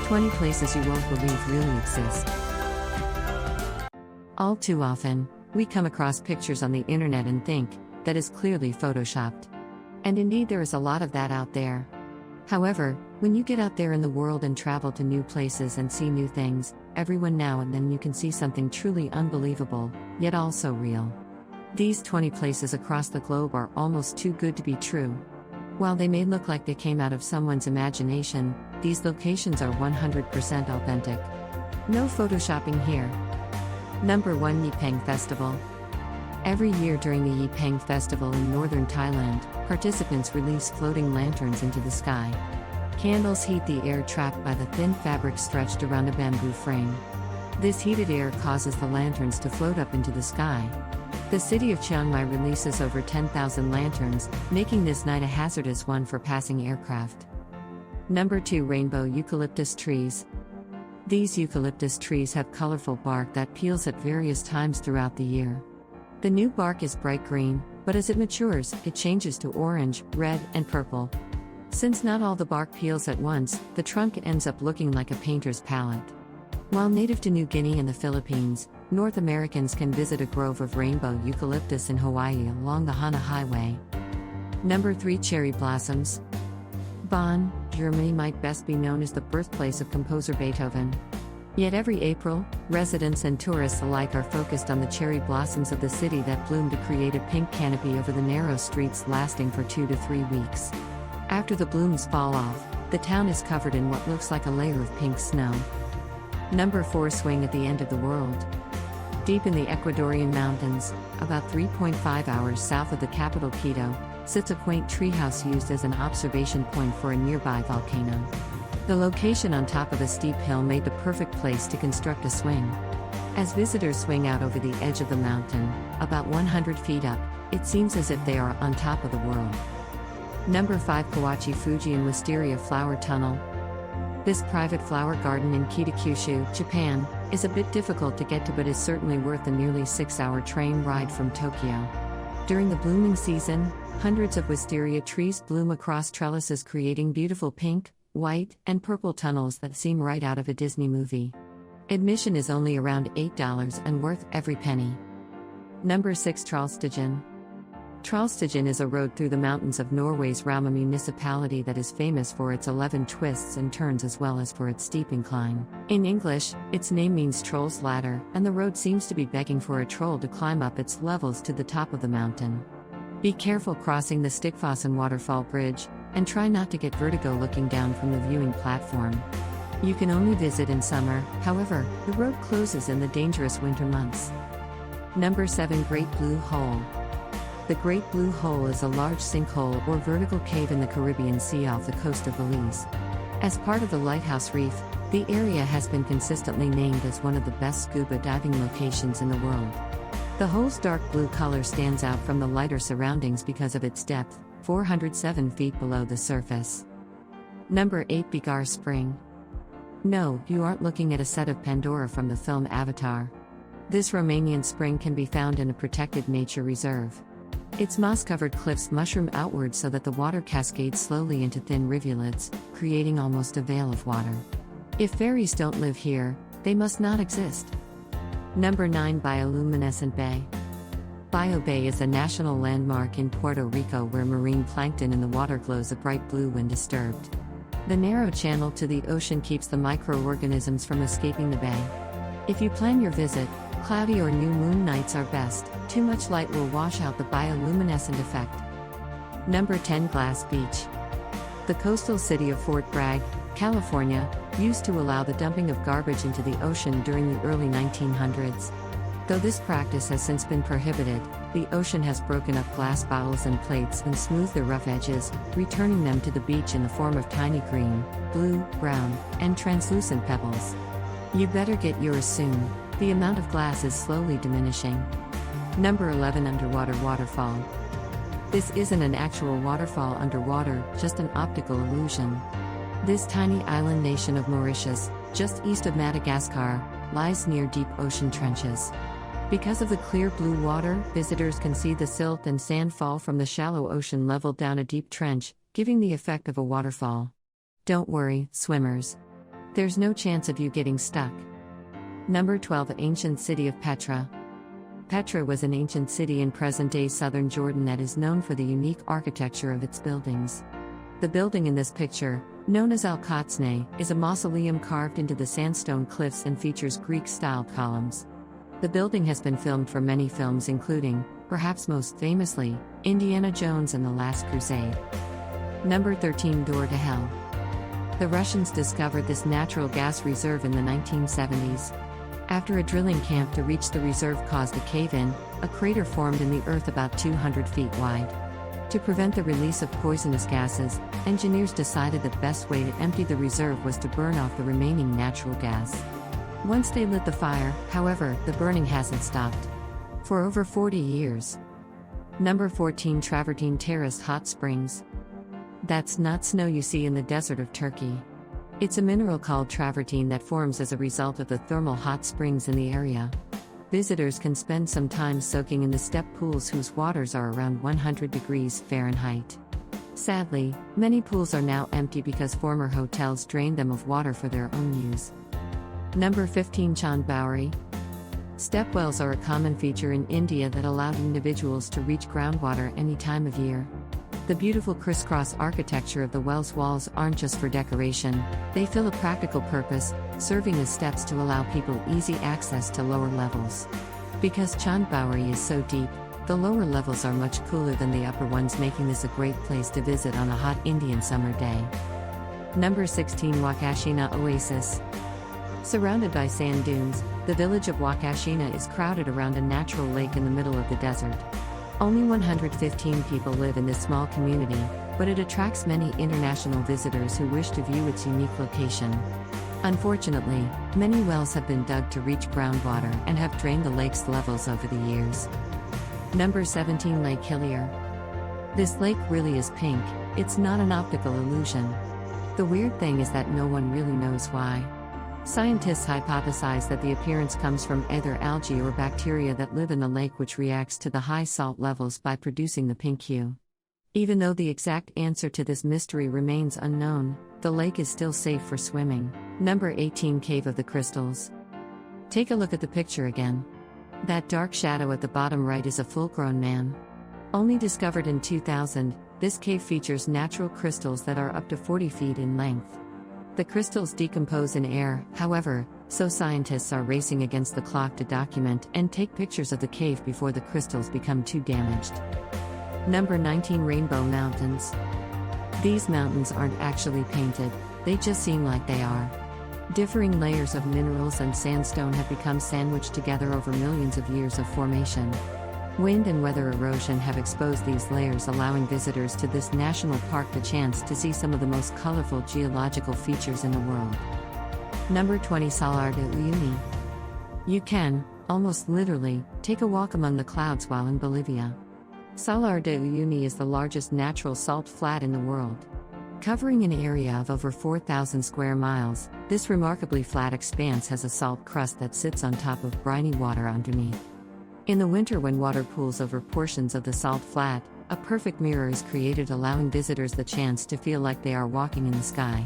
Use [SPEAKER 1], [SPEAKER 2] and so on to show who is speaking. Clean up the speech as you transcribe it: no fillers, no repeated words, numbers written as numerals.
[SPEAKER 1] 20 places you won't believe really exist. All too often, we come across pictures on the internet and think, that is clearly photoshopped. And indeed there is a lot of that out there. However, when you get out there in the world and travel to new places and see new things, every now and then you can see something truly unbelievable, yet also real. These 20 places across the globe are almost too good to be true. While they may look like they came out of someone's imagination, these locations are 100% authentic. No photoshopping here. Number 1, Peng Festival. Every year during the Peng Festival in northern Thailand, participants release floating lanterns into the sky. Candles heat the air trapped by the thin fabric stretched around a bamboo frame. This heated air causes the lanterns to float up into the sky. The city of Chiang Mai releases over 10,000 lanterns, making this night a hazardous one for passing aircraft. Number 2, Rainbow Eucalyptus Trees. These eucalyptus trees have colorful bark that peels at various times throughout the year. The new bark is bright green, but as it matures, it changes to orange, red, and purple. Since not all the bark peels at once, the trunk ends up looking like a painter's palette. While native to New Guinea and the Philippines, North Americans can visit a grove of rainbow eucalyptus in Hawaii along the Hana Highway. Number 3, Cherry Blossoms. Bonn, Germany might best be known as the birthplace of composer Beethoven. Yet every April, residents and tourists alike are focused on the cherry blossoms of the city that bloom to create a pink canopy over the narrow streets lasting for 2 to 3 weeks. After the blooms fall off, the town is covered in what looks like a layer of pink snow. Number 4, Swing at the End of the World. Deep in the Ecuadorian mountains, about 3.5 hours south of the capital Quito, sits a quaint treehouse used as an observation point for a nearby volcano. The location on top of a steep hill made the perfect place to construct a swing. As visitors swing out over the edge of the mountain, about 100 feet up, it seems as if they are on top of the world. Number 5, Kawachi Fujien Wisteria Flower Tunnel. This private flower garden in Kitakyushu, Japan, is a bit difficult to get to but is certainly worth the nearly 6-hour train ride from Tokyo. During the blooming season, hundreds of wisteria trees bloom across trellises creating beautiful pink, white, and purple tunnels that seem right out of a Disney movie. Admission is only around $8 and worth every penny. Number 6, Trollstigen. Trollstigen is a road through the mountains of Norway's Rauma municipality that is famous for its 11 twists and turns as well as for its steep incline. In English, its name means troll's ladder, and the road seems to be begging for a troll to climb up its levels to the top of the mountain. Be careful crossing the Stickfossen Waterfall Bridge, and try not to get vertigo looking down from the viewing platform. You can only visit in summer, however, the road closes in the dangerous winter months. Number 7, Great Blue Hole. The Great Blue Hole is a large sinkhole or vertical cave in the Caribbean Sea off the coast of Belize. As part of the Lighthouse Reef, the area has been consistently named as one of the best scuba diving locations in the world. The hole's dark blue color stands out from the lighter surroundings because of its depth, 407 feet below the surface. Number 8, Bigar Spring. No, you aren't looking at a set of Pandora from the film Avatar. This Romanian spring can be found in a protected nature reserve. Its moss-covered cliffs mushroom outward so that the water cascades slowly into thin rivulets, creating almost a veil of water. If fairies don't live here, they must not exist. Number 9, Bioluminescent Bay. Bio Bay is a national landmark in Puerto Rico where marine plankton in the water glows a bright blue when disturbed. The narrow channel to the ocean keeps the microorganisms from escaping the bay. If you plan your visit, cloudy or new moon nights are best. Too much light will wash out the bioluminescent effect. Number 10, Glass Beach. The coastal city of Fort Bragg, California, used to allow the dumping of garbage into the ocean during the early 1900s. Though this practice has since been prohibited, the ocean has broken up glass bottles and plates and smoothed their rough edges, returning them to the beach in the form of tiny green, blue, brown, and translucent pebbles. You better get yours soon. The amount of glass is slowly diminishing. Number 11, Underwater Waterfall. This isn't an actual waterfall underwater, just an optical illusion. This tiny island nation of Mauritius, just east of Madagascar, lies near deep ocean trenches. Because of the clear blue water, visitors can see the silt and sand fall from the shallow ocean level down a deep trench, giving the effect of a waterfall. Don't worry, swimmers. There's no chance of you getting stuck. Number 12. Ancient city of Petra. Petra was an ancient city in present-day southern Jordan that is known for the unique architecture of its buildings. The building in this picture, known as Al-Qatsneh, is a mausoleum carved into the sandstone cliffs and features Greek-style columns. The building has been filmed for many films including, perhaps most famously, Indiana Jones and the Last Crusade. Number 13. Door to Hell. The Russians discovered this natural gas reserve in the 1970s. After a drilling camp to reach the reserve caused a cave-in, a crater formed in the earth about 200 feet wide. To prevent the release of poisonous gases, engineers decided the best way to empty the reserve was to burn off the remaining natural gas. Once they lit the fire, however, the burning hasn't stopped. For over 40 years. Number 14. Travertine-Terraced Hot Springs. That's not snow you see in the desert of Turkey. It's a mineral called travertine that forms as a result of the thermal hot springs in the area. Visitors can spend some time soaking in the step pools whose waters are around 100 degrees Fahrenheit. Sadly, many pools are now empty because former hotels drained them of water for their own use. Number 15. Chand Baori. Step wells are a common feature in India that allow individuals to reach groundwater any time of year. The beautiful crisscross architecture of the well's walls aren't just for decoration, they fill a practical purpose, serving as steps to allow people easy access to lower levels. Because Chand Baori is so deep, the lower levels are much cooler than the upper ones, making this a great place to visit on a hot Indian summer day. Number 16. Huacachina Oasis. Surrounded by sand dunes, the village of Huacachina is crowded around a natural lake in the middle of the desert. Only 115 people live in this small community, but it attracts many international visitors who wish to view its unique location. Unfortunately, many wells have been dug to reach groundwater and have drained the lake's levels over the years. Number 17. Lake Hillier. This lake really is pink, it's not an optical illusion. The weird thing is that no one really knows why. Scientists hypothesize that the appearance comes from either algae or bacteria that live in the lake, which reacts to the high salt levels by producing the pink hue. Even though the exact answer to this mystery remains unknown, the lake is still safe for swimming. Number 18. Cave of the Crystals. Take a look at the picture again. That dark shadow at the bottom right is a full-grown man. Only discovered in 2000, this cave features natural crystals that are up to 40 feet in length. The crystals decompose in air, however, so scientists are racing against the clock to document and take pictures of the cave before the crystals become too damaged. Number 19. Rainbow Mountains. These mountains aren't actually painted, they just seem like they are. Differing layers of minerals and sandstone have become sandwiched together over millions of years of formation. Wind and weather erosion have exposed these layers, allowing visitors to this national park the chance to see some of the most colorful geological features in the world. Number 20. Salar de Uyuni. You can, almost literally, take a walk among the clouds while in Bolivia. Salar de Uyuni is the largest natural salt flat in the world. Covering an area of over 4,000 square miles, this remarkably flat expanse has a salt crust that sits on top of briny water underneath. In the winter, when water pools over portions of the salt flat, a perfect mirror is created, allowing visitors the chance to feel like they are walking in the sky.